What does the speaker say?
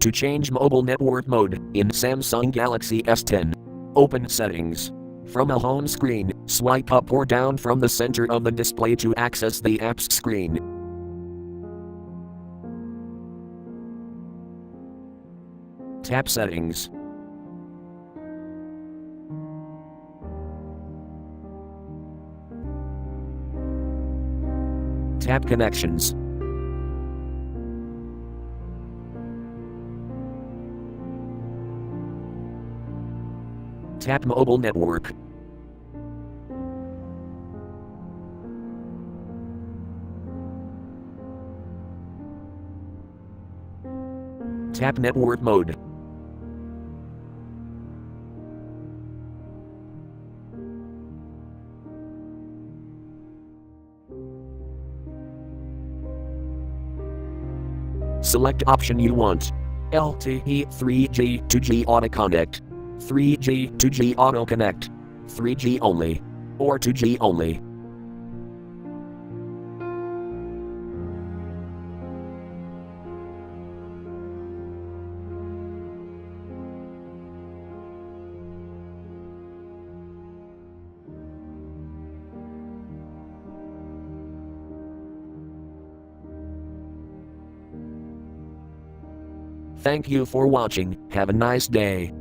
To change mobile network mode in Samsung Galaxy S10. Open Settings. From a home screen, swipe up or down from the center of the display to access the apps screen. Tap Settings. Tap Connections. Tap Mobile Network. Tap Network Mode. Select option you want. LTE 3G 2G Auto Connect, 3G 2G Auto Connect, 3G only, or 2G only. Thank you for watching. Have a nice day.